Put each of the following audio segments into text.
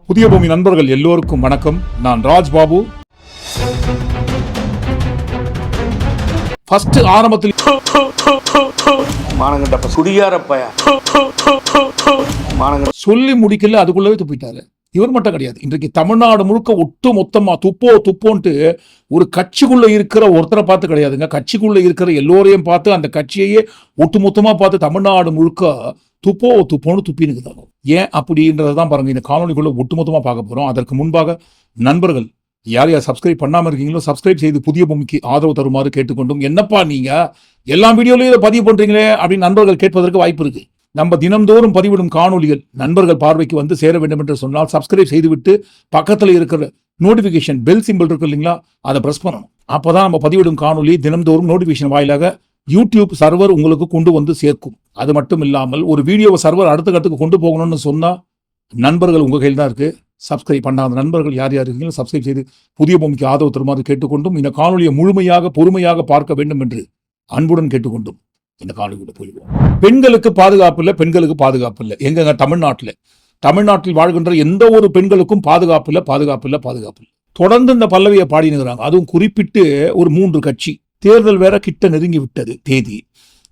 புதிய பூமி நண்பர்கள் எல்லோருக்கும் வணக்கம். நான் ராஜ்பாபு. ஃபர்ஸ்ட் ஆரம்பத்தில் சொல்லி முடிக்கல, அதுக்குள்ளவே துப்பிட்டாரு. இவர் மட்டும் கிடையாது, இன்றைக்கு தமிழ்நாடு முழுக்க ஒட்டு மொத்தமா துப்போன்ட்டு ஒரு கட்சிக்குள்ள இருக்கிற ஒருத்தரை பார்த்து கிடையாதுங்க, கட்சிக்குள்ள இருக்கிற எல்லோரையும் பார்த்து அந்த கட்சியையே ஒட்டு மொத்தமா பார்த்து தமிழ்நாடு முழுக்க துப்போன்னு துப்பினுக்குதாங்க. ஏன் அப்படின்றதான் பாருங்க இந்த காணொலிக்குள்ள ஒட்டுமொத்தமா பார்க்க போறோம். அதற்கு முன்பாக நண்பர்கள் யார் யார் சப்ஸ்கிரைப் பண்ணாம இருக்கீங்களோ சப்ஸ்கிரைப் செய்து புதிய பூமிக்கு ஆதரவு தருமாறு கேட்டுக்கொண்டும், என்னப்பா நீங்க எல்லா வீடியோலையும் இதை பதிவு பண்றீங்களே அப்படின்னு நண்பர்கள் கேட்பதற்கு வாய்ப்பு இருக்கு. நம்ம தினம்தோறும் பதிவிடும் காணொலிகள் நண்பர்கள் பார்வைக்கு வந்து சேர வேண்டும் என்று சொன்னால் சப்ஸ்கிரைப் செய்துவிட்டு பக்கத்தில் இருக்கிற நோட்டிபிகேஷன் பெல் சிம்பிள் இருக்கு இல்லைங்களா, அதை பிரஸ் பண்ணணும். அப்பதான் நம்ம பதிவிடும் காணொலி தினம்தோறும் நோட்டிபிகேஷன் வாயிலாக யூடியூப் சர்வர் உங்களுக்கு கொண்டு வந்து சேர்க்கும். அது மட்டும் இல்லாமல் ஒரு வீடியோவை சர்வர் அடுத்த கட்டுக்கு கொண்டு போகணும்னு சொன்னா நண்பர்கள் உங்க கையில் தான் இருக்கு. சப்ஸ்கிரைப் பண்ணாத நண்பர்கள் யார் யார் இருக்கீங்களோ சப்ஸ்கிரைப் செய்து புதிய பூமிக்கு ஆதரவு தருமாறு கேட்டுக்கொண்டும், இந்த காணொலியை முழுமையாக பொறுமையாக பார்க்க வேண்டும் என்று அன்புடன் கேட்டுக்கொண்டும் இந்த காணொலிக்குள்ள போயிடுவோம். பெண்களுக்கு பாதுகாப்பு இல்லை, பெண்களுக்கு பாதுகாப்பு இல்லை. எங்க தமிழ்நாட்டில் வாழ்கின்ற எந்த ஒரு பெண்களுக்கும் பாதுகாப்பு இல்லை. தொடர்ந்து இந்த பல்லவியை பாடினுகிறாங்க. அதுவும் குறிப்பிட்டு ஒரு 3 கட்சி. தேர்தல் வேற கிட்ட நெருங்கி விட்டது. தேதி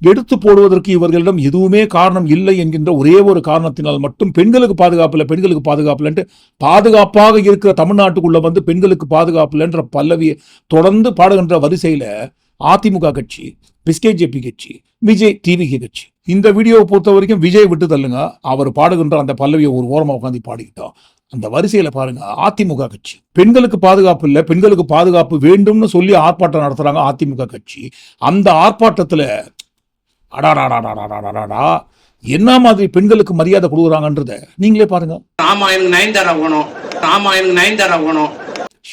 எடுத்து போடுவதற்கு இவர்களிடம் எதுவுமே காரணம் இல்லை என்கின்ற ஒரே ஒரு காரணத்தினால் மட்டும் பெண்களுக்கு பாதுகாப்பு இல்லைன்ட்டு பாதுகாப்பாக இருக்கிற தமிழ்நாட்டுக்குள்ள வந்து பெண்களுக்கு பாதுகாப்பு இல்லைன்ற பல்லவியை தொடர்ந்து பாடுகின்ற வரிசையில அதிமுக கட்சி, பிஸ்கேஜேபி கட்சி, விஜய் டிவிகே கட்சி. இந்த வீடியோவை பொறுத்த வரைக்கும் விஜய் விட்டு தள்ளுங்க, அவர் பாடுகின்ற அந்த பல்லவியை ஒரு ஓரமா உட்காந்து பாடிக்கிட்டோம். அந்த வரிசையில பாருங்க அதிமுக கட்சி பெண்களுக்கு பாதுகாப்பு இல்லை, பெண்களுக்கு பாதுகாப்பு வேண்டும்னு சொல்லி ஆர்ப்பாட்டம் நடத்துறாங்க அதிமுக கட்சி. அந்த ஆர்ப்பாட்டத்துல என்ன மாதிரி பெண்களுக்கு மரியாதை கொடுக்குறாங்கன்றத நீங்களே பாருங்க.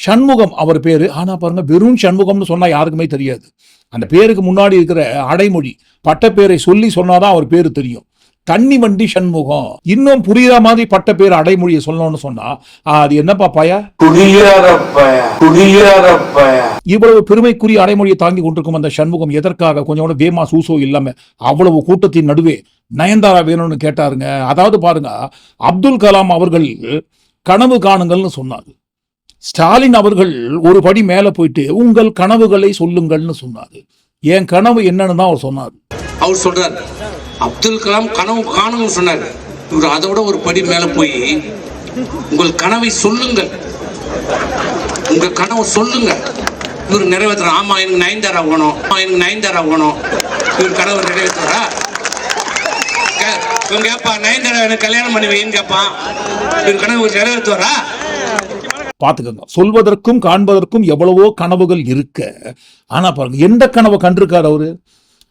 சண்முகம் அவர் பேரு. ஆனா பாருங்க, வெறும் சண்முகம்னு சொன்னா யாருக்குமே தெரியாது. அந்த பேருக்கு முன்னாடி இருக்கிற அடைமொழி பட்ட பேரை சொல்லி சொன்னாதான் அவர் பேரு தெரியும். தண்ணி வண்டி சண்முகம். இன்னும் புரியுற மாதிரி பட்ட பேர் அடைமொழியை சொல்லணும்னு சொன்னா அது என்னப்பா பாயா, இவ்வளவு பெருமைக்குரிய அடைமொழியை தாங்கி கொண்டிருக்கும் அந்த சண்முகம் எதற்காக கொஞ்சம் கூட வேமா சூசோ இல்லாம அவ்வளவு கூட்டத்தின் நடுவே நயன்தாரா வேணும்னு கேட்டாருங்க. அதாவது பாருங்க, அப்துல் கலாம் அவர்கள் கனவு காணுங்கள்னு சொன்னார். ஸ்டாலின் அவர்கள் ஒரு படி மேல போயிட்டு உங்கள் கனவுகளை சொல்லுங்கள்னு சொன்னாரு. என் கனவு என்னன்னு தான் அவர் சொன்னார். அவர் சொல்றாரு அப்துல் கலாம் கனவு காணுங்க சொன்னார். இவர் அதை விட ஒரு படி மேல போய் உங்கள் கனவை சொல்லுங்கள், உங்க கனவு சொல்லுங்க. இவர் நிறைவேற்ற. ஆமா எனக்கு நயன்தாரா வேணும், இவர் கனவு நிறைவேற்றுறா. இவங்க கேப்பா நயன்தாரா எனக்கு கல்யாணம் பண்ணி வைன்னு கேப்பான், இவர் கனவு நிறைவேற்றுவாரா? பாத்துக்கோங்க, சொல்வதற்கும் காண்பதற்கும் எவ்வளவோ கனவுகள் இருக்க. ஆனா பாருங்க, எந்த கனவை கண்டிருக்காரு அவரு?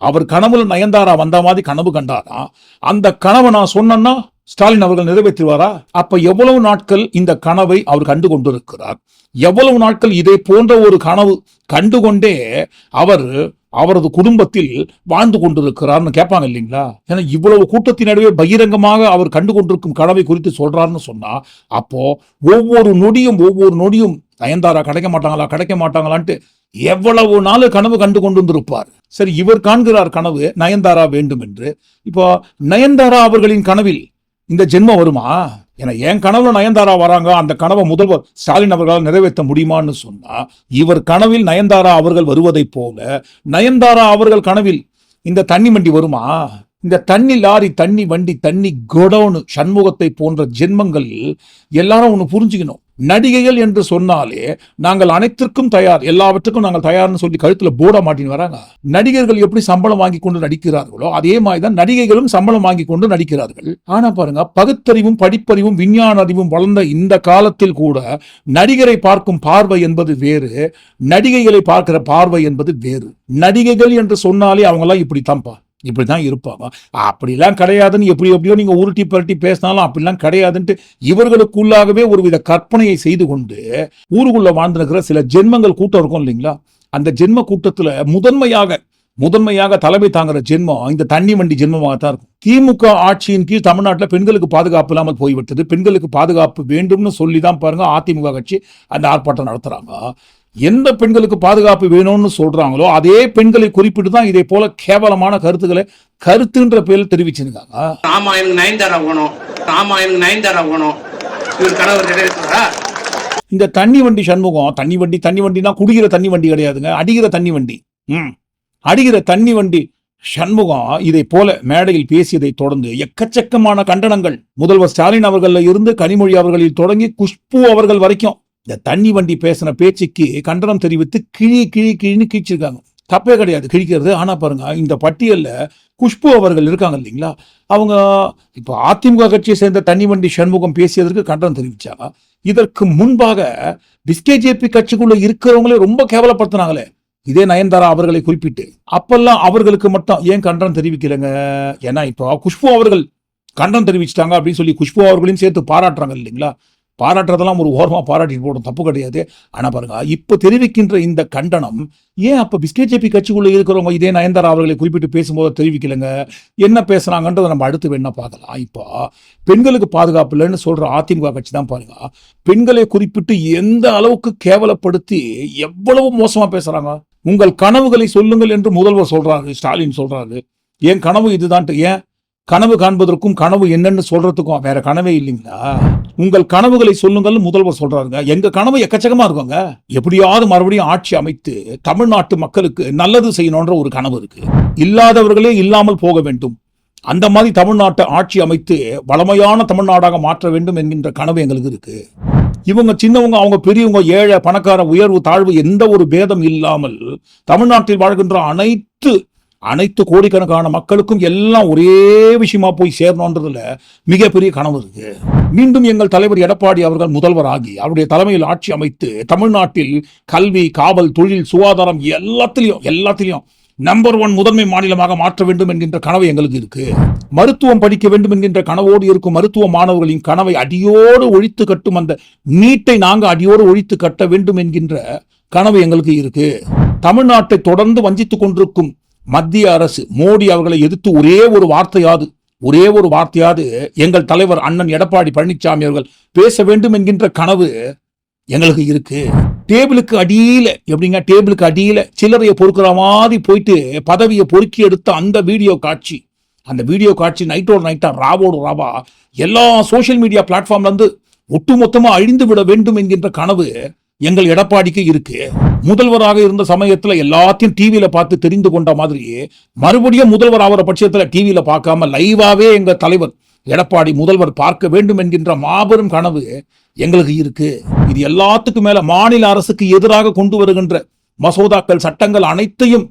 அவர் கனவுல நயன்தாரா வந்த மாதிரி கனவு கண்டாரா? அந்த கனவை நான் சொன்னா ஸ்டாலின் அவர்கள் நிறைவேற்றுவாரா? அப்ப எவ்வளவு நாட்கள் இந்த கனவை அவர் கண்டு கொண்டிருக்கிறார்? எவ்வளவு நாட்கள் இதை போன்ற ஒரு கனவு கண்டுகொண்டே அவரது குடும்பத்தில் வாழ்ந்து கொண்டிருக்கிறார்னு கேட்பாங்க இல்லைங்களா? ஏன்னா இவ்வளவு கூட்டத்தின் நடுவே பகிரங்கமாக அவர் கண்டு கொண்டிருக்கும் கனவை குறித்து சொல்றாருன்னு சொன்னா அப்போ ஒவ்வொரு நொடியும் நயன்தாரா கிடைக்க மாட்டாங்களான்ட்டு எவ்வளவு நாள் கனவு கண்டு கொண்டு வந்திருப்பார். சரி, இவர் காண்கிறார் கனவு நயன்தாரா வேண்டும் என்று. இப்போ நயன்தாரா அவர்களின் கனவில் இந்த ஜென்மம் வருமா? ஏன்னா என் கனவுல நயன்தாரா வராங்க, அந்த கனவை முதல்வர் ஸ்டாலின் அவர்களால் நிறைவேற்ற முடியுமான்னு சொன்னா இவர் கனவில் நயன்தாரா அவர்கள் வருவதை போல நயன்தாரா அவர்கள் கனவில் இந்த தண்ணி வண்டி வருமா? இந்த தண்ணி லாரி, தண்ணி வண்டி, தண்ணி கொடவுன் சண்முகத்தை போன்ற ஜென்மங்கள் எல்லாரும் ஒண்ணு புரிஞ்சுக்கணும். நடிகைகள் என்று சொன்னாலே நாங்கள் அனைத்திற்கும் தயார், எல்லாவற்றுக்கும் நாங்கள் தயார்னு சொல்லி கழுத்துல போட மாட்டின்னு வராங்க. நடிகர்கள் எப்படி சம்பளம் வாங்கி கொண்டு நடிக்கிறார்களோ அதே மாதிரிதான் நடிகைகளும் சம்பளம் வாங்கி கொண்டு நடிக்கிறார்கள். ஆனா பாருங்க, பகுத்தறிவும் படிப்பறிவும் விஞ்ஞான அறிவும் வளர்ந்த இந்த காலத்தில் கூட நடிகரை பார்க்கும் பார்வை என்பது வேறு, நடிகைகளை பார்க்கிற பார்வை என்பது வேறு. நடிகைகள் என்று சொன்னாலே அவங்க எல்லாம் இப்படித்தான் இருப்பாங்க, அப்படிலாம் கிடையாதுன்னு எப்படியோ நீங்க உருட்டி பரட்டி பேசினாலும் அப்படிலாம் கிடையாதுன்ட்டு இவர்களுக்குள்ளாகவே ஒருவித கற்பனையை செய்து கொண்டு ஊருக்குள்ள வாழ்ந்திருக்கிற சில ஜென்மங்கள் கூட்டம் இருக்கும் இல்லைங்களா? அந்த ஜென்ம கூட்டத்துல முதன்மையாக தலைமை தாங்குற ஜென்மம் இந்த தண்ணி வண்டி ஜென்மமாக தான் இருக்கும். திமுக ஆட்சியின் கீழ் தமிழ்நாட்டில் பெண்களுக்கு பாதுகாப்பு இல்லாமல் போய்விட்டது. பெண்களுக்கு பாதுகாப்பு வேண்டும்னு சொல்லிதான் பாருங்க அதிமுக கட்சி அந்த ஆர்ப்பாட்டம் நடத்துறாங்க. எந்த பெண்களுக்கு பாதுகாப்பு வேணும்னு சொல்றாங்களோ அதே பெண்களை குறிப்பிட்டு தான் இதே போல கேவலமான கருத்துன்ற பேரில் தெரிவிச்சிருக்காங்க. ஆமா எனக்கு நயன்தாரா வேணும், இவர் கனவு நிறைவேற்றுவாரா? இந்த தண்ணி வண்டி சண்முகம், தண்ணி வண்டினா குடிக்கிற தண்ணி வண்டி கிடையாதுங்க, அடிக்கிற தண்ணி வண்டி. அடிக்கிற தண்ணி வண்டி சண்முகம் இதை போல மேடையில் பேசியதை தொடர்ந்து எக்கச்சக்கமான கண்டனங்கள் முதல்வர் ஸ்டாலின் அவர்கள இருந்து கனிமொழி அவர்களில் தொடங்கி குஷ்பு அவர்கள் வரைக்கும் இந்த தண்ணி வண்டி பேசின பேச்சுக்கு கண்டனம் தெரிவித்து கிழின்னு கீழ்ச்சிருக்காங்க. தப்பே கிடையாது கிழிக்கிறது. ஆனா பாருங்க, இந்த பட்டியல்ல குஷ்பு அவர்கள் இருக்காங்க இல்லைங்களா, அவங்க இப்ப அதிமுக கட்சியை சேர்ந்த தண்ணி வண்டி சண்முகம் பேசியதற்கு கண்டனம் தெரிவிச்சா, இதற்கு முன்பாக பிஸ்கேஜேபி கட்சிக்குள்ள இருக்கிறவங்களே ரொம்ப கேவலப்படுத்தினாங்களே இதே நயன்தாரா அவர்களை குறிப்பிட்டு, அப்பெல்லாம் அவர்களுக்கு மட்டும் ஏன் கண்டனம் தெரிவிக்கலங்க? ஏன்னா இப்போ குஷ்பு அவர்கள் கண்டனம் தெரிவிச்சிட்டாங்க அப்படின்னு சொல்லி குஷ்பு அவர்களையும் சேர்த்து பாராட்டுறாங்க இல்லைங்களா. பாராட்டுறதெல்லாம் ஒரு ஓரமா பாராட்டிட்டு போடும், தப்பு கிடையாது. ஆனா பாருங்க, இப்ப தெரிவிக்கின்ற இந்த கண்டனம் ஏன் அப்ப பிஸ்கேஜேபி கட்சிக்குள்ள இருக்கிறவங்க இதே நயன்தாரா அவர்களை குறிப்பிட்டு பேசும்போது தெரிவிக்கலங்க? என்ன பேசுறாங்கன்றதை நம்ம அடுத்து வேணா பார்க்கலாம். இப்போ பெண்களுக்கு பாதுகாப்பு இல்லைன்னு சொல்ற அதிமுக கட்சி தான் பாருங்க, பெண்களை குறிப்பிட்டு எந்த அளவுக்கு கேவலப்படுத்தி எவ்வளவு மோசமா பேசுறாங்க. உங்கள் கனவுகளை சொல்லுங்கள் என்று முதல்வர் சொல்றாரு, ஸ்டாலின் சொல்றாரு. ஏன் கனவு இதுதான்? ஏன் கனவு காண்பதற்கும் கனவு என்னன்னு சொல்றதுக்கும் வேற கனவே இல்லைங்களா? உங்கள் கனவுகளை சொல்லுங்கள் முதல்வர் சொல்றாருங்க. எங்க கனவு எக்கச்சக்கமா இருக்குங்க. எப்படியாவது மறுபடியும் ஆட்சி அமைத்து தமிழ்நாட்டு மக்களுக்கு நல்லது செய்யணும்ன்ற ஒரு கனவு இருக்கு. இல்லாதவர்களே இல்லாமல் போக வேண்டும், அந்த மாதிரி தமிழ்நாட்டை ஆட்சி அமைத்து வளமையான தமிழ்நாடாக மாற்ற வேண்டும் என்கின்ற கனவு எங்களுக்கு இருக்கு. இவங்க சின்னவங்க, அவங்க பெரியவங்க, ஏழை பணக்கார, உயர்வு தாழ்வு எந்த ஒரு பேதம் இல்லாமல் தமிழ்நாட்டில் வாழ்கின்ற அனைத்து கோடிக்கணக்கான மக்களுக்கும் எல்லாம் ஒரே விஷயமா போய் சேரணும்ன்றதுல மிகப்பெரிய கனவு இருக்கு. மீண்டும் எங்கள் தலைவர் எடப்பாடி அவர்கள் முதல்வராகி அவருடைய தலைமையில் ஆட்சி அமைத்து தமிழ்நாட்டில் கல்வி, காவல், தொழில், சுகாதாரம் எல்லாத்திலையும் நம்பர் 1 முதன்மை மாநிலமாக மாற்ற வேண்டும் என்கின்ற கனவு எங்களுக்கு இருக்கு. மருத்துவம் படிக்க வேண்டும் என்கின்ற கனவோடு இருக்கும் மருத்துவ மாணவர்களின் கனவை அடியோடு ஒழித்து கட்டும் அந்த நீட்டை நாங்க அடியோடு ஒழித்து கட்ட வேண்டும் என்கின்ற கனவு எங்களுக்கு இருக்கு. தமிழ்நாட்டை தொடர்ந்து வஞ்சித்துக் கொண்டிருக்கும் மத்திய அரசு மோடி அவர்களை எதிர்த்து ஒரே ஒரு வார்த்தையாவது எங்கள் தலைவர் அண்ணன் எடப்பாடி பழனிசாமி அவர்கள் பேச வேண்டும் என்கின்ற கனவு எங்களுக்கு இருக்கு. டேபிளுக்கு அடியில சில்லறையை பொறுக்கிற மாதிரி போயிட்டு பதவியை பொறுக்கி எடுத்த அந்த வீடியோ காட்சி நைட்டோட நைட்டா ராவோடு ராவா எல்லா சோசியல் மீடியா பிளாட்ஃபார்ம்ல இருந்து ஒட்டுமொத்தமா அழிந்து விட வேண்டும் என்கின்ற கனவு எங்கள் எடப்பாடிக்கு இருக்கு. முதல்வராக இருந்த சமயத்துல எல்லாத்தையும் டிவியில பார்த்து தெரிந்து கொண்ட மாதிரி மறுபடியும் முதல்வர் ஆகிற பட்சத்துல டிவியில பார்க்காம லைவாவே எங்க தலைவர் எடப்பாடி முதல்வர் பார்க்க வேண்டும் என்கின்ற மாபெரும் கனவு எங்களுக்கு இருக்கு. இது எல்லாத்துக்கும் மேல மாநில அரசுக்கு எதிராக கொண்டு வருகின்ற மசோதாக்கள், சட்டங்கள் அனைத்தையும்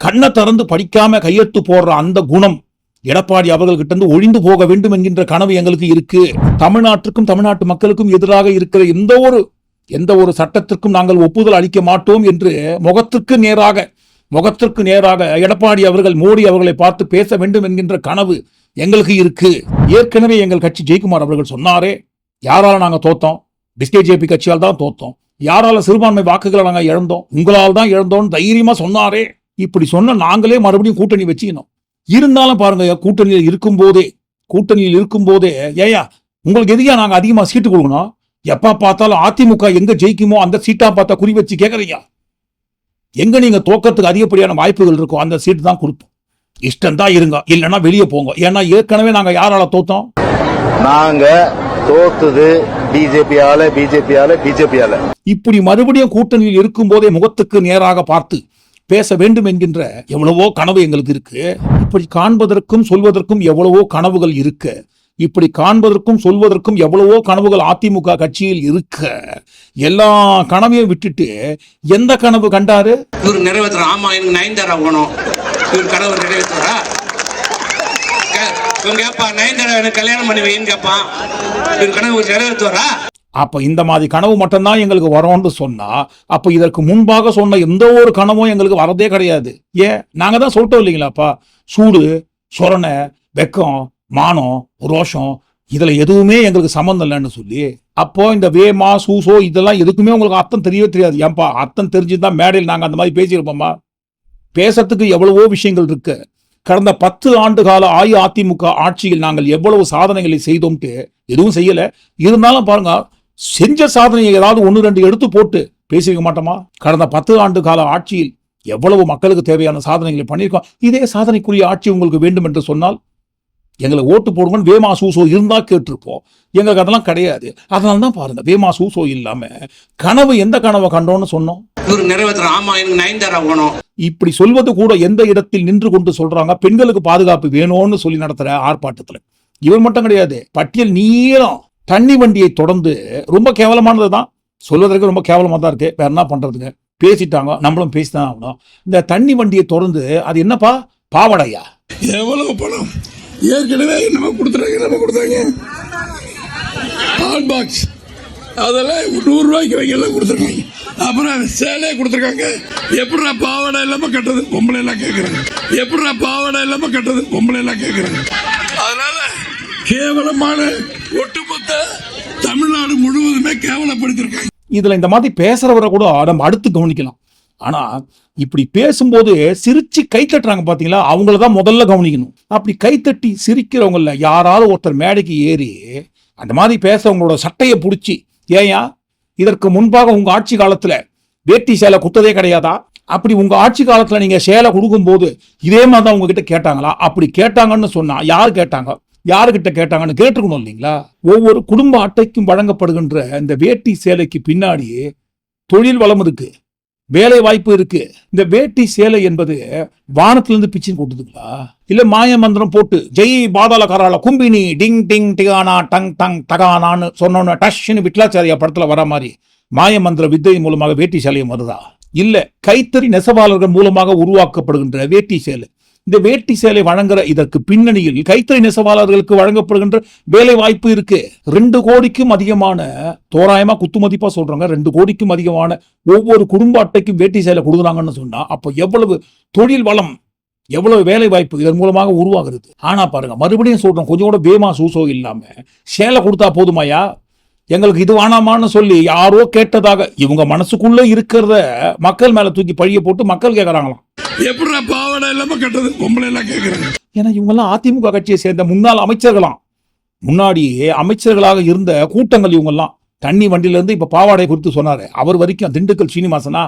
கண்ணை திறந்து படிக்காம கையெழுத்து போடுற அந்த குணம் எடப்பாடி அவர்கள்கிட்ட இருந்து ஒழிந்து போக வேண்டும் என்கின்ற கனவு எங்களுக்கு இருக்கு. தமிழ்நாட்டுக்கும் தமிழ்நாட்டு மக்களுக்கும் எதிராக இருக்கிற எந்த ஒரு சட்டத்திற்கும் நாங்கள் ஒப்புதல் அளிக்க மாட்டோம் என்று முகத்திற்கு நேராக எடப்பாடி அவர்கள் மோடி அவர்களை பார்த்து பேச வேண்டும் என்கின்ற கனவு எங்களுக்கு இருக்கு. ஏற்கனவே எங்கள் கட்சி ஜெயக்குமார் அவர்கள் சொன்னாரே, யாரால நாங்க தோத்தோம்? பிஸ்கேஜேபி கட்சியால் தான் தோத்தோம். யாரால சிறுபான்மை வாக்குகளை நாங்க இழந்தோம்? உங்களால் தான் இழந்தோம் தைரியமா சொன்னாரே. இப்படி சொன்ன நாங்களே மறுபடியும் கூட்டணி வச்சுக்கணும். இருந்தாலும் பாருங்க, கூட்டணியில் இருக்கும் போதே ஏயா உங்களுக்கு எதிரியா நாங்க அதிகமா சீட்டு கொடுக்கணும்? எப்ப பார்த்தாலும் அதிமுக எங்க ஜெயிக்குமோ அந்த சீட்டா பார்த்தா குறி வச்சு கேட்கறீங்க. எங்க நீங்க தோக்கத்துக்கு அதிகப்படியான வாய்ப்புகள் இருக்கும் அந்த சீட்டு தான் கொடுப்போம். இஷ்டம் தான் இருங்க, இல்லைன்னா வெளியே போங்க. ஏன்னா ஏற்கனவே நாங்க யாரால தோத்தோம்? நாங்க தோத்தது பிஜேபியால. இப்படி மறுபடியும் கூட்டணியில் இருக்கும் போதே முகத்துக்கு நேராக பார்த்து பேச வேண்டும் என்கின்ற எவ்வளவோ கனவு எங்களுக்கு இருக்கு. இப்படி காண்பதற்கும் சொல்வதற்கும் எவ்வளவோ கனவுகள் இருக்கு. இப்படி காண்பதற்கும் சொல்வதற்கும் எவ்வளவோ கனவுகள் அதிமுக கட்சியில் இருக்க, எல்லா கனவையும் விட்டுட்டு எந்த கனவு கண்டாரு? இவர் நிறைவேற்ற. ஆமா, எனக்கு நயன்தாரா போகணும். இவர் கனவு நிறைவேற்றுறா? கேப்பா, நயன்தாரா எனக்கு கல்யாணம் பண்ணி வைன்னு கேப்பான். இவர் கனவு நிறைவேற்றுவாரா? அப்ப இந்த மாதிரி கனவு மட்டும்தான் எங்களுக்கு வரும்னு சொன்னா, அப்ப இதற்கு முன்பாக சொன்ன எந்த ஒரு கனவும் எங்களுக்கு வரதே கிடையாது. ஏன்? நாங்க தான் சொல்லிட்டோம் இல்லைங்களாப்பா, சூடு, சொரணை, வெக்கம், மானம், ரோஷம் இதுல எதுவுமே எங்களுக்கு சம்மந்தம் இல்லைன்னு சொல்லி. அப்போ இந்த வேமா சூசோ இதெல்லாம் எதுக்குமே உங்களுக்கு அர்த்தம் தெரியவே தெரியாது. ஏன்பா, அர்த்தம் தெரிஞ்சுதான் மேடையில் நாங்க அந்த மாதிரி பேசியிருப்போமா? பேசுறதுக்கு எவ்வளவோ விஷயங்கள் இருக்கு. கடந்த 10 ஆண்டு கால அஇஅதிமுக ஆட்சியில் நாங்கள் எவ்வளவு சாதனைகளை செய்தோம்ட்டு எதுவும் செய்யல. இருந்தாலும் பாருங்க, செஞ்ச சாதனையை ஏதாவது 1-2 எடுத்து போட்டு பேசிக்க மாட்டோமா? கடந்த 10 ஆண்டு கால ஆட்சியில் எவ்வளவு மக்களுக்கு தேவையான சாதனைகளை பண்ணியிருக்கோம். இதே சாதனைக்குரிய ஆட்சி உங்களுக்கு வேண்டும் என்று சொன்னால் எங்களுக்கு ஓட்டு போடுங்கன்னு வேமா சூசோ இருந்தா கேட்டிருப்போம். எங்களுக்கு அதெல்லாம் கிடையாது. அதனால தான் பாருங்க வேமா சூசோ இல்லாம கனவு எந்த கனவை கண்டோன்னு சொன்னோம். இவர் நிறைவேற்ற ஆமா எனக்கு நயன்தாரா வேணும். இப்படி சொல்வது கூட எந்த இடத்தில் நின்று கொண்டு சொல்றாங்க, பெண்களுக்கு பாதுகாப்பு வேணும்னு சொல்லி நடத்துற ஆர்ப்பாட்டத்துல. இவர் மட்டும் கிடையாது, பட்டியல் நீளம். தண்ணி வண்டியை தொடர்ந்து ரொம்ப கேவலமானது தான், சொல்வதற்கு ரொம்ப கேவலமா தான் இருக்கு. வேற என்ன பண்றதுங்க, பேசிட்டாங்க, நம்மளும் பேசிதான் ஆகணும். இந்த தண்ணி வண்டியை தொடர்ந்து அது என்னப்பா பாவடையா? எவ்வளவு பணம் ஏற்கனவே நம்ம கொடுத்தாங்க ஹாட் பாக்ஸ் அதெல்லாம் 100 ரூபாய்க்கு வைக்கலாம் கொடுத்துருக்காங்க. அப்புறம் சேலையை கொடுத்துருக்காங்க. எப்படா பாவாடை இல்லாம கட்டுறது பொம்பளை எல்லாம் கேட்கறாங்க. எப்படா பாவாடை இல்லாம கட்டுறது பொம்பளை எல்லாம் கேட்கறாங்க. அதனால கேவலமான ஒட்டுமொத்த தமிழ்நாடு முழுவதுமே கேவலப்படுத்திருக்காங்க. இதுல இந்த மாதிரி பேசுறவரை கூட நம்ம அடுத்து கவனிக்கலாம். ஆனா இப்படி பேசும்போது சிரிச்சு கை தட்டுறாங்க பாத்தீங்களா, அவங்களதான் முதல்ல கவனிக்கணும். அப்படி கைத்தட்டி சிரிக்கிறவங்கள யாராவது ஒருத்தர் மேடைக்கு ஏறி அந்த மாதிரி பேசுறவங்களோட சட்டையை பிடிச்சி, ஏயா இதற்கு முன்பாக உங்க ஆட்சி காலத்துல வேட்டி சேலை குத்ததே கிடையாதா? அப்படி உங்க ஆட்சி காலத்துல நீங்க சேலை கொடுக்கும் போது இதே மாதிரி தான் உங்ககிட்ட கேட்டாங்களா? அப்படி கேட்டாங்கன்னு சொன்னா யாரு கேட்டாங்க, யாருகிட்ட கேட்டாங்கன்னு கேட்டுக்கணும் இல்லைங்களா? ஒவ்வொரு குடும்ப அட்டைக்கும் வழங்கப்படுகின்ற இந்த வேட்டி சேலைக்கு பின்னாடி தொழில் வளம் இருக்கு, வேலை வாய்ப்பு இருக்கு. இந்த வேட்டி சேலை என்பது வானத்திலிருந்து பிச்சின்னு போட்டுதுங்களா, இல்ல மாய மந்திரம் போட்டு ஜெய் பாதாள கரால கும்பினி டிங் டிங் டிகானா டங் டங் தகானான்னு சொன்னோன்னு டஷ்னு விட்லாச்சாரியா படத்துல வர மாதிரி மாய மந்திர வித்தை மூலமாக வேட்டி சேலையும் வருதா? இல்ல கைத்தறி நெசவாளர்கள் மூலமாக உருவாக்கப்படுகின்ற வேட்டி சேலை. இந்த வேட்டி சேலை வழங்குற இதற்கு பின்னணியில் கைத்தறி நெசவாளர்களுக்கு வழங்கப்படுகின்ற வேலை வாய்ப்பு இருக்கு. 2 கோடிக்கும் அதிகமான, தோராயமா குத்துமதிப்பா சொல்றாங்க, 2 கோடிக்கும் அதிகமான ஒவ்வொரு குடும்ப அட்டைக்கும் வேட்டி சேலை கொடுக்குறாங்கன்னு சொன்னா அப்போ எவ்வளவு தொழில் வளம், எவ்வளவு வேலை வாய்ப்பு இதன் மூலமாக உருவாகிறது. ஆனா பாருங்க, மறுபடியும் சொல்றோம், கொஞ்சம் கூட வேமா சூசோ இல்லாம சேலை கொடுத்தா போதுமாயா, எங்களுக்கு இது வேணாமான்னு சொல்லி யாரோ கேட்டதாக இவங்க மனசுக்குள்ள இருக்கிறத மக்கள் மேல தூக்கி பழிய போட்டு மக்கள் கேட்கறாங்களாம். எப்படா பாவாடை இல்லாம கட்டுறது பொம்பளை எல்லாம் கேட்கறாங்க. ஏன்னா இவங்க எல்லாம் அதிமுக கட்சியை சேர்ந்த முன்னாள் அமைச்சர்களாம். முன்னாடியே அமைச்சர்களாக இருந்த கூட்டங்கள் இவங்கெல்லாம். தண்ணி வண்டியில இருந்து இப்ப பாவாடை குறித்து சொன்னாரு அவர் வரைக்கும், திண்டுக்கல் சீனிவாசனா,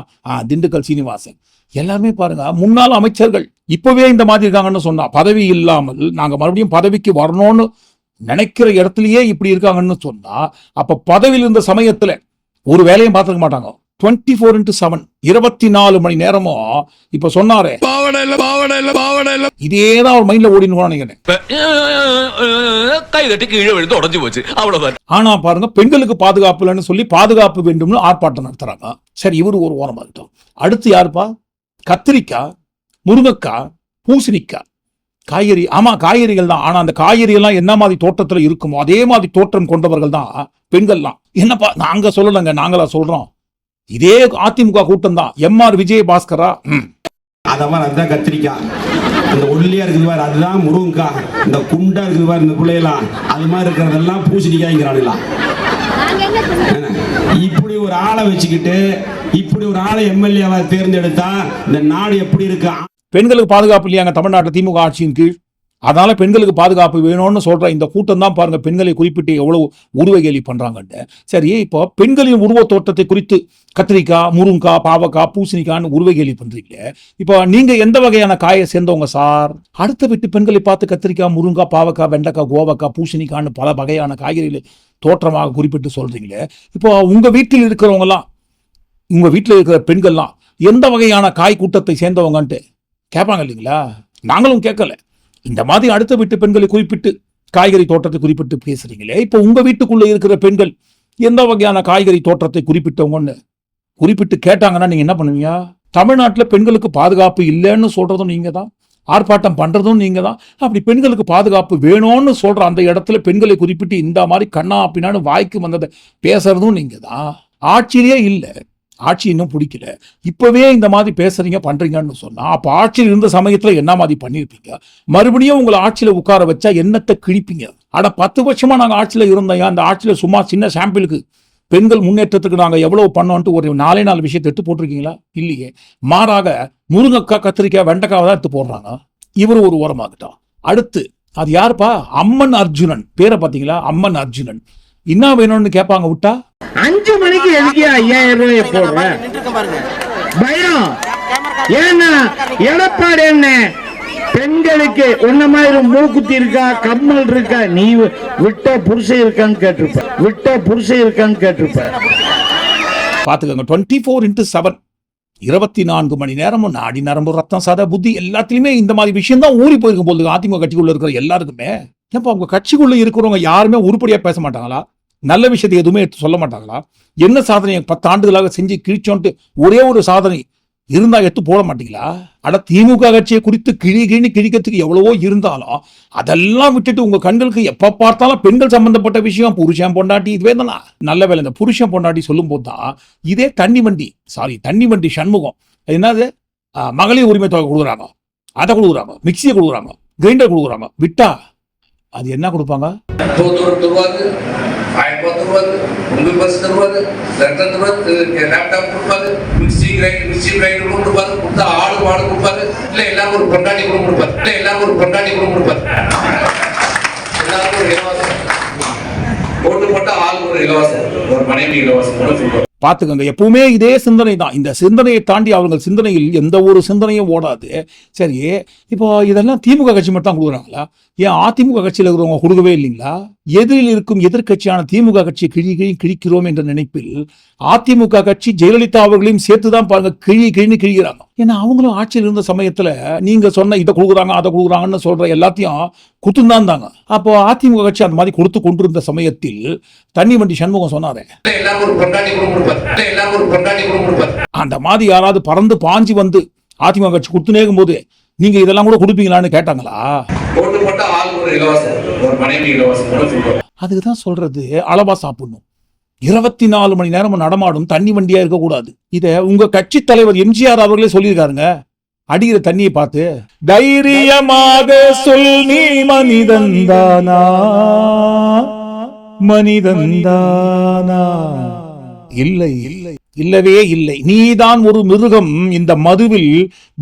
திண்டுக்கல் சீனிவாசன், எல்லாருமே பாருங்க முன்னாள் அமைச்சர்கள். இப்பவே இந்த மாதிரி இருக்காங்கன்னு சொன்னா, பதவி இல்லாமல் நாங்க மறுபடியும் பதவிக்கு வரணும்னு நினைக்கிற இடத்துலயே இப்படி இருக்காங்கன்னு சொன்னா, அப்ப பதவியில் இருந்த சமயத்துல ஒரு வேலையும் பார்த்துக்க மாட்டாங்க. 24/7 24 மணி நேரமும் இப்ப சொன்னாரு இதேதான் அவர் மைண்ட்ல ஓடின்னு. கை தட்டி கீழே விழுந்து உடஞ்சு போச்சு, அவ்வளவுதான். ஆனா பாருங்க, பெண்களுக்கு பாதுகாப்பு இல்லைன்னு சொல்லி பாதுகாப்பு வேண்டும்னு ஆர்ப்பாட்டம் நடத்துறாங்க. சரி, இவரு ஒரு ஓரமா இருக்கட்டும். அடுத்து யாருப்பா? கத்திரிக்காய், முருங்கைக்காய், பூசணிக்காய், காய்கறி. ஆமா, காய்கறிகள் தான். ஆனா அந்த காய்கறி எல்லாம் என்ன மாதிரி தோட்டத்துல இருக்குமோ அதே மாதிரி தோற்றம் கொண்டவர்கள் தான் பெண்கள்லாம். என்னப்பா நாங்க சொல்லலங்க, நாங்களா சொல்றோம். இதே அதிமுக கூட்டம் தான். எம்ஆர் விஜயபாஸ்கரா, அதுதான் கத்திரிக்காய், அந்த ஒல்லியா இருக்குது பாரு அதுதான் முருங்கைக்காய், இந்த குண்டா இருக்குது பாரு இந்த பிள்ளையெல்லாம் அது மாதிரி இருக்கிறதெல்லாம் பூசணிக்காய்ங்கிறானுங்களா. இப்படி ஒரு ஆளை வச்சுக்கிட்டு இப்படி ஒரு ஆளை எம்எல்ஏவா தேர்ந்தெடுத்தா இந்த நாடு எப்படி இருக்கு? பெண்களுக்கு பாதுகாப்பு இல்லையாங்க தமிழ்நாட்டில் திமுக ஆட்சியின் கீழ். அதனால பெண்களுக்கு பாதுகாப்பு வேணும்னு சொல்ற இந்த கூட்டம் தான் பாருங்க பெண்களை குறிப்பிட்டு எவ்வளவு உருவ கேலி பண்றாங்கன்னு. சரி, இப்போ பெண்களின் உருவ தோற்றத்தை குறித்து கத்திரிக்காய், முருங்காய், பாவக்காய், பூசணிக்காய்னு உருவ கேலி பண்றீங்களே, இப்போ நீங்க எந்த வகையான காயை சேர்ந்தவங்க சார்? அடுத்த வீட்டு பெண்களை பார்த்து கத்திரிக்காய், முருங்காய், பாவக்காய், வெண்டைக்காய், கோவக்காய், பூசணிக்காய்னு பல வகையான காய்கறிகளை தோற்றமாக குறிப்பிட்டு சொல்றீங்களே, இப்போ உங்க வீட்டில் இருக்கிறவங்கலாம், உங்க வீட்டில் இருக்கிற பெண்கள்லாம் எந்த வகையான காய் கூட்டத்தை சேர்ந்தவங்கன்ட்டு கேட்பாங்க இல்லைங்களா? நாங்களும் கேட்கல. இந்த மாதிரி அடுத்த வீட்டு பெண்களை குறிப்பிட்டு காய்கறி தோற்றத்தை குறிப்பிட்டு பேசுறீங்களே, இப்போ உங்க வீட்டுக்குள்ள இருக்கிற பெண்கள் எந்த வகையான காய்கறி தோற்றத்தை குறிப்பிட்டவங்கன்னு குறிப்பிட்டு கேட்டாங்கன்னா நீங்க என்ன பண்ணுவீங்க? தமிழ்நாட்டில் பெண்களுக்கு பாதுகாப்பு இல்லைன்னு சொல்றதும் நீங்க தான், ஆர்ப்பாட்டம் பண்றதும் நீங்க தான். அப்படி பெண்களுக்கு பாதுகாப்பு வேணும்னு சொல்ற அந்த இடத்துல பெண்களை குறிப்பிட்டு இந்த மாதிரி கண்ணா பின்னான்னு வாய்க்கு வந்ததை பேசுறதும் நீங்க தான். ஆட்சியிலே இல்லை, ஆட்சி இன்னும் பிடிக்கல, இப்பவே இந்த மாதிரி பேசுறீங்க பண்றீங்கன்னு சொன்னா அப்ப ஆட்சியில் இருந்த சமயத்துல என்ன மாதிரி பண்ணிருப்பீங்க? மறுபடியும் உங்களை ஆட்சியில உட்கார வச்சா என்னத்தை கிழிப்பீங்க? அட 10 வருஷமா நாங்க ஆட்சியில இருந்தோம், அந்த ஆட்சியில சும்மா சின்ன சாம்பிளுக்கு பெண்கள் முன்னேற்றத்துக்கு நாங்க எவ்வளவு பண்ணோன்ட்டு ஒரு 4 விஷயத்தை எடுத்து போட்டிருக்கீங்களா? இல்லையே. மாறாக முருங்கைக்காய், கத்திரிக்காய், வெண்டைக்காய் தான் எடுத்து போடுறாங்க. இவரு ஒரு ஓரமாகட்டும். அடுத்து அது யாருப்பா? அம்மன் அர்ஜுனன். பேரை பாத்தீங்களா? அம்மன் அர்ஜுனன். என்ன வேணும்னு கேட்பாங்க விட்டா. 5 மணிக்கு எதுக்கு 5000 ரூபாய் போடுற பயம்? ஏன்னா எடப்பாடி என்ன பெண்களுக்கு உன்ன மாதிரி மூக்குத்தி இருக்கா, கம்மல் இருக்கா, நீ விட்ட புருஷன் இருக்கான்னு கேட்டிருப்ப. பாத்துக்கோங்க, 24/7 24 மணி நேரமும் நாடி நரம்பு ரத்தம் சத புத்தி எல்லாத்துலயுமே இந்த மாதிரி விஷயம் தான் ஊறி போயிருக்கும் போது அதிமுக கட்சிக்குள்ள இருக்கிற எல்லாருக்குமே. ஏப்பா உங்க கட்சிக்குள்ள இருக்கிறவங்க யாருமே உருப்படியா பேச மாட்டாங்களா? நல்ல விஷயத்தை எதுவுமே எடுத்து சொல்ல மாட்டாங்களா? என்ன சாதனையை 10 ஆண்டுகளாக செஞ்சு கிழிச்சோன்ட்டு ஒரே ஒரு சாதனை இருந்தா எடுத்து போட மாட்டீங்களா? அட திமுக கட்சியை குறித்து கிழிக்கிறதுக்கு எவ்வளவோ இருந்தாலும் அதெல்லாம் விட்டுட்டு உங்க கண்களுக்கு எப்ப பார்த்தாலும் பெண்கள் சம்பந்தப்பட்ட விஷயம், புருஷன் பொண்டாட்டி, இதுவே தானா? நல்ல வேலை இந்த புருஷன் பொண்டாட்டி சொல்லும் போதுதான் இதே தண்ணி வண்டி சண்முகம் என்னது மகளிர் உரிமை தொகை கொடுக்குறாங்க, அதை கொடுக்குறாங்க, மிக்சியை கொடுக்குறாங்க, கிரைண்டர் கொடுக்குறாங்க, விட்டா அது என்ன கொடுப்பாங்க? 1000 ரூபாய் உங்கள் பஸ் தருவாரு, லெட்டர் தருவாரு, லேப்டாப் கொடுப்பாரு, மிக்சி கிரைண்டர் கொடுப்பாரு, கொடுத்தா ஆடு மாடு கொடுப்பாரு, இல்லை எல்லாரும் ஒரு பொண்டாட்டி கூட கொடுப்பாரு, எல்லாருக்கும் ஒரு இலவசம் ஓட்டு போட்டா ஆளுக்கு ஒரு இலவசம், ஒரு மனைவி இலவசம் கூட சொல்லுவாங்க. பார்த்துக்கோங்க, எப்பவுமே இதே சிந்தனை தான். இந்த சிந்தனையை தாண்டி அவர்கள் சிந்தனையில் எந்த ஒரு சிந்தனையும் ஓடாது. சரி, இப்போ இதெல்லாம் திமுக கட்சி மட்டும் தான் கொடுக்குறாங்களா? ஏன் அதிமுக கட்சியில் இருக்கிறவங்க கொடுக்கவே இல்லைங்களா? எதிரில் இருக்கும் எதிர்கட்சியான திமுக கட்சியை கிழிக்கிறோம் என்ற நினைப்பில் அதிமுக கட்சி ஜெயலலிதா அவர்களையும் சேர்த்துதான் பாருங்க கிழிக்கிறாங்க. ஏன்னா அவங்களும் ஆட்சியில் இருந்த சமயத்துல நீங்க சொன்ன இதை கொடுக்குறாங்க அதை கொடுக்குறாங்கன்னு சொல்ற எல்லாத்தையும் குத்துந்தான் தாங்க. அப்போ அதிமுக கட்சி அந்த மாதிரி கொடுத்து கொண்டிருந்த சமயத்தில் தண்ணி வண்டி சண்முகம் சொன்னாரு, அந்த மாதிரி யாராவது பறந்து பாஞ்சி வந்து அதிமுக கட்சி கொடுத்து நேக்கும் போது நீங்க இதெல்லாம் கூட கொடுப்பீங்களான்னு கேட்டாங்களா? அதுக்குதான் சொல்றது, அளவா சாப்பிடணும். 24 மணி நேரம் நடமாடும் தண்ணி வண்டியா இருக்கக்கூடாது. இத உங்க கட்சி தலைவர் எம்ஜிஆர் அவர்களே சொல்லியிருக்காருங்க. அடிக்கிற தண்ணியை பார்த்து தைரியமாக சொல், நீ மனிதந்தானா இல்லை, இல்லவே இல்லை, நீதான் ஒரு மிருகம் இந்த மதுவில்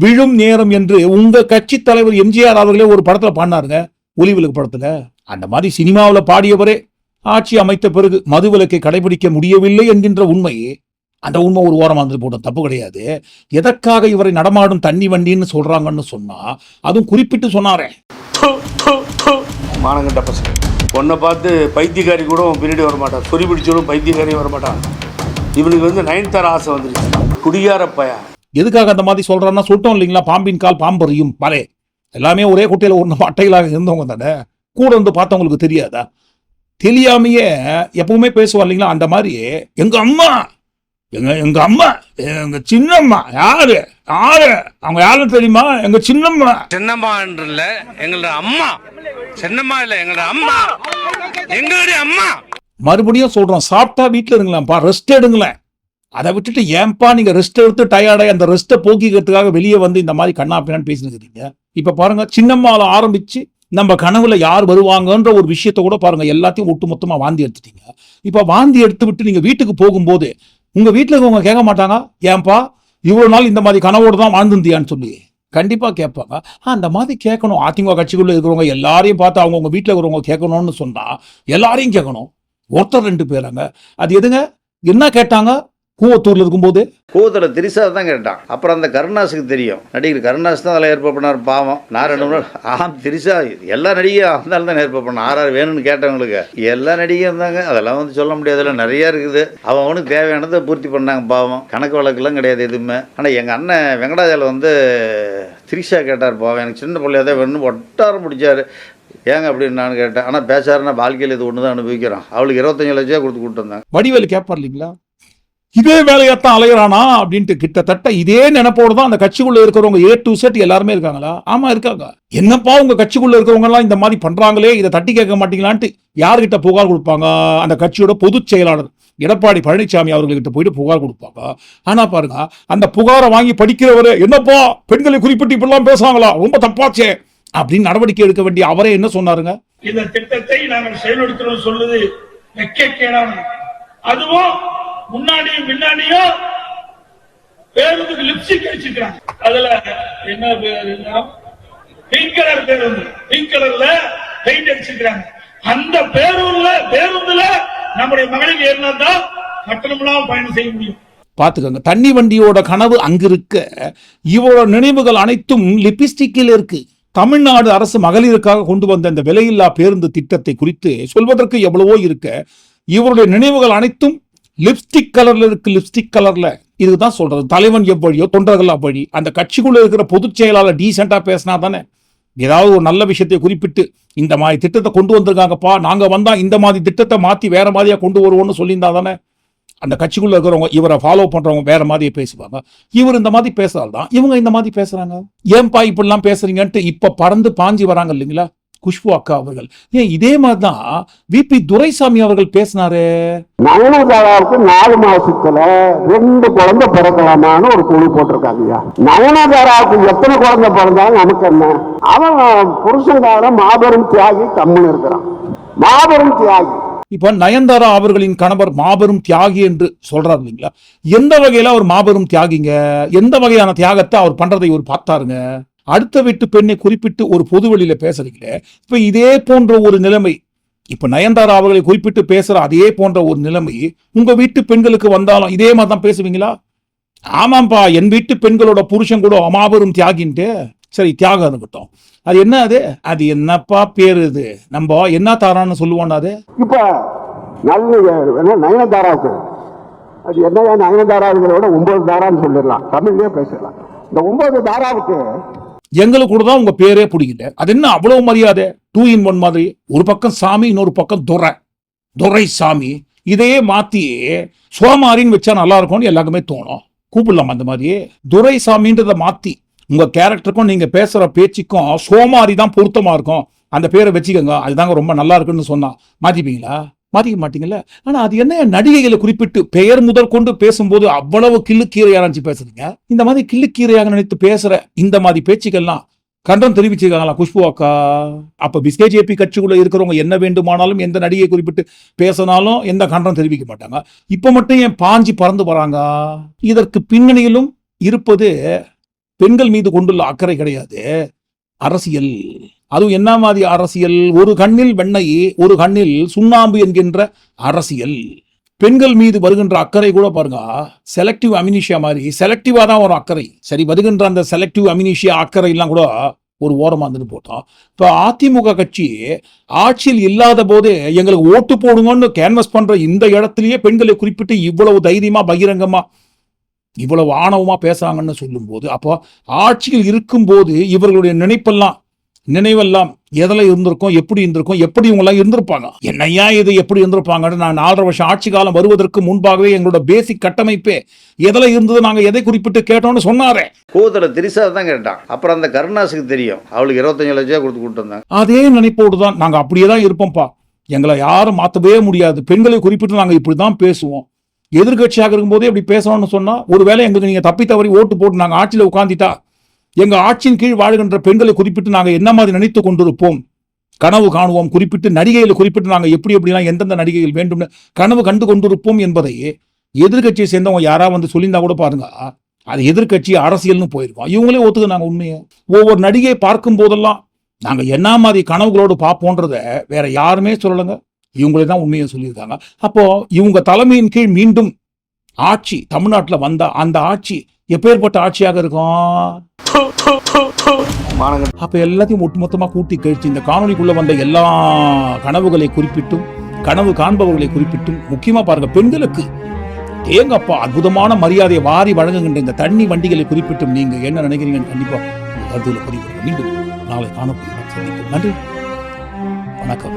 விழும் நேரம் என்று உங்க கட்சி தலைவர் எம்ஜிஆர் அவர்களே ஒரு படத்துல பாடினாருங்க, ஒளிவிளக்கு படத்துல. அந்த மாதிரி சினிமாவில் பாடியவரே ஆட்சி அமைத்த பிறகு மதுவிலக்கை கடைபிடிக்க முடியவில்லை என்கின்ற உண்மை, அந்த உண்மை ஒரு ஓரமா வந்து போட்ட தப்பு கிடையாது. எதற்காக இவரை நடமாடும் தண்ணி வண்டின்னு சொல்றாங்கன்னு சொன்னா அதுவும் குறிப்பிட்டு சொன்னாரே, மானங்கட்ட பசங்க பொண்ணை பார்த்து பைத்தியக்காரி கூட பின்னாடி வரமாட்டான், சொறி பிடிச்சோடும் பைத்தியக்காரியும் வரமாட்டான். இவனுக்கு வந்து 9th ஆசை வந்துருச்சு, குடியார பைய. எதுக்காக அந்த மாதிரி சொல்றான்னா சொல்லிட்டோம் இல்லைங்களா, பாம்பின் கால் பாம்பறியும் பலே. எல்லாமே ஒரே குட்டையில ஒரு அட்டைகளாக இருந்தவங்க தானே, கூட வந்து பார்த்தவங்களுக்கு தெரியாதா? தெரியாமையே எப்பவுமே பேசுவா இல்லைங்களா? அந்த மாதிரி எங்க அம்மா எங்க சின்னம்மா யாரு அவங்க யாரும் தெரியுமா? எங்க சின்னம்மா சின்னம்மான்றல எங்களோட அம்மா, சின்னம்மா இல்ல எங்களோட அம்மா, எங்களுடைய அம்மா. மறுபடியும் சொல்றோம், சாப்பிட்டா வீட்டுல இருங்களேன்ப்பா, ரெஸ்ட் எடுங்களேன். அதை விட்டுட்டு ஏன்பா நீங்க ரெஸ்ட் எடுத்து டயர்டாய் அந்த ரெஸ்ட்டை போக்கிக்கிறதுக்காக வெளியே வந்து இந்த மாதிரி கண்ணா பின்னான்னு பேசினுக்கிறீங்க. இப்ப பாருங்க, சின்னம்மால ஆரம்பிச்சு நம்ம கனவுல யார் வருவாங்கன்ற ஒரு விஷயத்த கூட பாருங்க, எல்லாத்தையும் ஒட்டு மொத்தமா வாந்தி எடுத்துட்டீங்க. இப்ப வாந்தி எடுத்து விட்டு நீங்க வீட்டுக்கு போகும்போது உங்க வீட்டுல இருக்கவங்க கேட்க மாட்டாங்க, ஏன்பா இவ்வளவு நாள் இந்த மாதிரி கனவோடு தான் வாழ்ந்துருந்தியான்னு சொல்லி? கண்டிப்பா கேட்பாங்க. அந்த மாதிரி கேட்கணும். அதிமுக கட்சிக்குள்ள இருக்கிறவங்க எல்லாரையும் பார்த்து அவங்க வீட்டுல இருக்கிறவங்க கேட்கணும்னு சொன்னா எல்லாரையும் கேட்கணும், ஒருத்தர் 2 பேராங்க. அது எதுங்க என்ன கேட்டாங்க? கூவத்தூர்ல இருக்கும்போது கூவத்தில் திரிசா தான் கேட்டான். அப்புறம் அந்த கருணாஸுக்கு தெரியும், நடிகர் கருணாஸ் தான் அதில் ஏற்பாடு பண்ணார். பாவம், நான் 2 நாள் திரிசா எல்லா நடிகையும் இருந்தாலும் தான் ஏற்பாடு பண்ண. ஆறாறு வேணும்னு கேட்டவங்களுக்கு எல்லா நடிகையும் இருந்தாங்க. அதெல்லாம் வந்து சொல்ல முடியாது, அதெல்லாம் நிறையா இருக்குது. அவனுக்கு தேவையானதை பூர்த்தி பண்ணாங்க. பாவம், கணக்கு வழக்கெல்லாம் கிடையாது எதுவுமே. ஆனால் எங்கள் அண்ணன் வெங்கடாஜல வந்து திரிஷா கேட்டார். பாவம், எனக்கு சின்ன பிள்ளையாதான் வேணும்னு ஒட்டாரம் பிடிச்சாரு. ஏங்க அப்படின்னு நான் கேட்டேன். ஆனால் பேசாருன்னா வாழ்க்கையில் இது ஒன்று தான் அனுபவிக்கிறான். அவளுக்கு 25 லட்சம் கொடுத்து கூப்பிட்டு வந்தாங்க. வடிவேலு கேட்பார் இல்லைங்களா, இதே வேலையாத்தான் அலையிறானா அப்படின்ட்டு. கிட்டத்தட்ட இதே நினைப்போடு தான் அந்த கட்சிக்குள்ள இருக்கிறவங்க A to Z எல்லாருமே இருக்காங்களா? ஆமா இருக்காங்க. என்னப்பா உங்க கட்சிக்குள்ள இருக்கிறவங்க எல்லாம் இந்த மாதிரி பண்றாங்களே, இதை தட்டி கேட்க மாட்டீங்களான்ட்டு யார்கிட்ட புகார் கொடுப்பாங்க? அந்த கட்சியோட பொதுச் செயலாளர் எடப்பாடி பழனிசாமி அவர்கள்கிட்ட போயிட்டு புகார் கொடுப்பாங்க. ஆனா பாருங்க, அந்த புகாரை வாங்கி படிக்கிறவரு, என்னப்பா பெண்களை குறிப்பிட்டு இப்படிலாம் பேசுவாங்களா, ரொம்ப தப்பாச்சே அப்படின்னு நடவடிக்கை எடுக்க வேண்டிய அவரே என்ன சொன்னாருங்க? இந்த திட்டத்தை நாங்கள் செயல்படுத்துறோம் சொல்லுது வெட்கக்கேடான. அதுவும் முன்னாடியும் பின்னாடியும் பேருந்துக்கு லிப்ஸ்டிக் அடிச்சிருக்காங்க. அதுல என்ன பேருன்னா பிங்க் கலர் பேருந்து, பிங்க் கலர்ல பெயிண்ட் அடிச்சிருக்காங்க. அந்த பேருந்துல நம்முடைய மகளிர் ஏறினா தான் கட்டணம்லாம் பயணம் செய்ய முடியும். பாத்துக்கோங்க, தண்ணி வண்டியோட கனவு அங்க இருக்க, இவரோட நினைவுகள் அனைத்தும் லிப்ஸ்டிக்கில் இருக்கு. தமிழ்நாடு அரசு மகளிருக்காக கொண்டு வந்த இந்த விலையில்லா பேருந்து திட்டத்தை குறித்து சொல்வதற்கு எவ்வளவோ இருக்க, இவருடைய நினைவுகள் அனைத்தும் லிப்ஸ்டிக் கலர்ல இருக்கு. லிப்ஸ்டிக் கலர்ல இதுதான் சொல்றது. தலைவன் எவ்வழியோ தொண்டர்கள் அவ்வழி. அந்த கட்சிக்குள்ள இருக்கிற பொதுச் செயலாளர் டீசெண்டா பேசினா தானே ஏதாவது ஒரு நல்ல விஷயத்தை குறிப்பிட்டு இந்த மாதிரி திட்டத்தை கொண்டு வந்திருக்காங்கப்பா, நாங்க வந்தா இந்த மாதிரி திட்டத்தை மாத்தி வேற மாதிரியா கொண்டு வருவோம்னு சொல்லியிருந்தா தானே அந்த கட்சிக்குள்ள இருக்கிறவங்க இவரை ஃபாலோ பண்றவங்க வேற மாதிரியே பேசுவாங்க. இவர் இந்த மாதிரி பேசுறால்தான் இவங்க இந்த மாதிரி பேசுறாங்க. ஏன்பா இப்படிலாம் பேசுறீங்கன்ட்டு இப்ப பறந்து பாஞ்சி வராங்க இல்லைங்களா குஷ்பு அக்கா அவர்கள். ஏன் இதே மாதிரிதான் விபி துரைசாமி அவர்கள் பேசினாரு. நயனதாராவுக்கு 4 மாசத்துல 2 குழந்தை பிறக்கலாமான்னு ஒரு குழு போட்டிருக்காங்க. நயனதாராவுக்கு எத்தனை குழந்தை பிறந்தாலும் நமக்கு என்ன? அவன் புருஷன்கார மாபெரும் தியாகி கம்முன்னு இருக்கிறான். மாபெரும் தியாகி. இப்ப நயன்தாரா அவர்களின் கணவர் மாபெரும் தியாகி என்று சொல்றாரு இல்லைங்களா? எந்த வகையில அவர் மாபெரும் தியாகிங்க? எந்த வகையான தியாகத்தை அவர் பண்றதை இவர் பார்த்தாருங்க? அடுத்த வீட்டு பெண்ணை குறிப்பிட்டு ஒரு பொது வெளியில பேசுறீங்களே, இப்ப இதே போன்ற ஒரு நிலைமை, இப்ப நயன்தாரா அவர்களை குறிப்பிட்டு பேசுற அதே போன்ற ஒரு நிலைமை உங்க வீட்டு பெண்களுக்கு வந்தாலும் இதே மாதிரி தான் பேசுவீங்களா? ஆமாம்பா, என் வீட்டு பெண்களோட புருஷன் கூட மாபெரும் தியாகின்ட்டு. சரி, தியாகம் இருக்கட்டும். அது என்ன? அது என்னப்பா பேரு? இது நம்ம என்ன தாரான்னு சொல்லுவோம். அது இப்ப நல்ல நயனதாராவுக்கு அது என்ன? நயனதாராவுங்களோட 9 தாரான்னு சொல்லிடலாம், தமிழ்லயே பேசலாம். இந்த 9 தாராவுக்கு எங்களுக்கு கூட தான் உங்க பேரே பிடிக்கல. அது என்ன அவ்வளவு மரியாதை? 2 in 1 மாதிரி. ஒரு பக்கம் சாமி, இன்னொரு பக்கம் துரை சாமி. இதையே மாத்தி சோமாரின்னு வச்சா நல்லா இருக்கும்னு எல்லாருக்குமே தோணும். கூப்பிடலாம் அந்த மாதிரி. துரை சாமின்றதை மாத்தி உங்க கேரக்டருக்கும் நீங்க பேசுற பேச்சுக்கும் சோமாரி தான் பொருத்தமா இருக்கும், அந்த பேரை வச்சுக்கோங்க, அதுதாங்க ரொம்ப நல்லா இருக்குன்னு சொன்னா மாத்திப்பீங்களா? மாத்திக்க மாட்டீங்கல்ல. ஆனா அது என்ன? நடிகைகளை குறிப்பிட்டு பெயர் முதல் கொண்டு பேசும்போது அவ்வளவு கிள்ளுக்கீரையா நினைச்சு பேசுறீங்க. இந்த மாதிரி கிள்ளுக்கீரையாக நினைத்து பேசுற இந்த மாதிரி பேச்சுக்கள்லாம் கண்டனம் தெரிவிச்சிருக்காங்களா குஷ்பு அக்கா? அப்ப பிஜேபி கட்சிக்குள்ள இருக்கிறவங்க என்ன வேண்டுமானாலும் எந்த நடிகை குறிப்பிட்டு பேசினாலும் எந்த கண்டனம் தெரிவிக்க மாட்டாங்க. இப்ப மட்டும் ஏன் பாஞ்சி பறந்து வராங்க? இதற்கு பின்னணியிலும் இருப்பது பெண்கள் மீது கொண்டுள்ள அக்கறை கிடையாது, அரசியல். அதுவும் என்ன மாதிரி அரசியல்? ஒரு கண்ணில் வெண்ணெய், ஒரு கண்ணில் சுண்ணாம்பு என்கின்ற அரசியல். பெண்கள் மீது வருகின்ற அக்கறை கூட பாருங்க, செலக்டிவ் அமினிஷியா மாதிரி செலக்டிவா தான் ஒரு அக்கறை. சரி, வருகின்ற அந்த செலக்டிவ் அமினிஷியா அக்கறை எல்லாம் கூட ஒரு ஓரமா இருந்துட்டு போட்டோம். இப்ப அதிமுக கட்சி ஆட்சியில் இல்லாத போதே எங்களுக்கு ஓட்டு போடுங்கன்னு கேன்வஸ் பண்ற இந்த இடத்திலேயே பெண்களை குறிப்பிட்டு இவ்வளவு தைரியமா பகிரங்கமா இவ்வளவு ஆணவமா பேசுறாங்கன்னு சொல்லும் போது, அப்போ ஆட்சியில் இருக்கும் போது இவர்களுடைய நினைவெல்லாம் எதில் இருந்திருக்கும், எப்படி இருந்திருக்கும், எப்படி இவங்கெல்லாம் இருந்திருப்பாங்க, என்னையா இது எப்படி இருந்திருப்பாங்கன்னு நான் 4.5 வருஷம் ஆட்சி காலம் வருவதற்கு முன்பாகவே எங்களோட பேசிக் கட்டமைப்பே எதில் இருந்தது, நாங்க எதை குறிப்பிட்டு கேட்டோம்னு சொன்னாரே. கோவத்தில் திரிசா தான் கேட்டான். அப்புறம் அந்த கருணாஸுக்கு தெரியும், அவளுக்கு 25 லட்சம் கொடுத்து கூட்டு வந்தாங்க. அதே நினைப்போடு தான் நாங்க அப்படியே தான் இருப்போம்ப்பா, எங்களை யாரும் மாற்றவே முடியாது, பெண்களை குறிப்பிட்டு நாங்க இப்படிதான் பேசுவோம். எதிர்கட்சியாக இருக்கும்போதே இப்படி பேசணும்னு சொன்னா, ஒருவேளை எங்களுக்கு நீங்க தப்பி தவறி ஓட்டு போட்டு நாங்க ஆட்சியில உட்கார்ந்துட்டா எங்க ஆட்சியின் கீழ் வாழ்கின்ற பெண்களை குறிப்பிட்டு நாங்க என்ன மாதிரி நினைத்து கொண்டிருப்போம், கனவு காணுவோம். குறிப்பிட்டு நடிகைகளை குறிப்பிட்டு நாங்க எப்படி எப்படிலாம் எந்தெந்த நடிகைகள் வேண்டும் கனவு கண்டு கொண்டிருப்போம் என்பதை எதிர்கட்சியை சேர்ந்தவங்க யாராவது வந்து சொல்லியிருந்தா கூட பாருங்க, அது எதிர்கட்சி அரசியல்னு போயிருக்கோம். இவங்களே ஒத்துக்க நாங்க உண்மையை ஒவ்வொரு நடிகையை பார்க்கும் போதெல்லாம் நாங்க என்ன மாதிரி கனவுகளோடு பார்ப்போன்றத வேற யாருமே சொல்லலைங்க, இவங்களே தான் உண்மையை சொல்லியிருக்காங்க. அப்போ இவங்க தலைமையின் கீழ் மீண்டும் ஆட்சி தமிழ்நாட்டில் வந்தா அந்த ஆட்சி எப்பேற்பட்ட ஆட்சியாக இருக்கும்? அப்ப எல்லாத்தையும் ஒட்டுமொத்தமா கூட்டி கழிச்சு இந்த காணொலிக்குள்ள வந்த எல்லா கனவுகளை குறிப்பிட்டும் கனவு காண்பவர்களை குறிப்பிட்டும் முக்கியமா பாருங்க, பெண்களுக்கு ஏங்கப்பா அற்புதமான மரியாதையை வாரி வழங்குகின்ற இந்த தண்ணி வண்டிகளை குறிப்பிட்டும் நீங்க என்ன நினைக்கிறீங்கன்னு கண்டிப்பா கருத்துல பதிவு. மீண்டும் நாளை காணப்படும். நன்றி, வணக்கம்.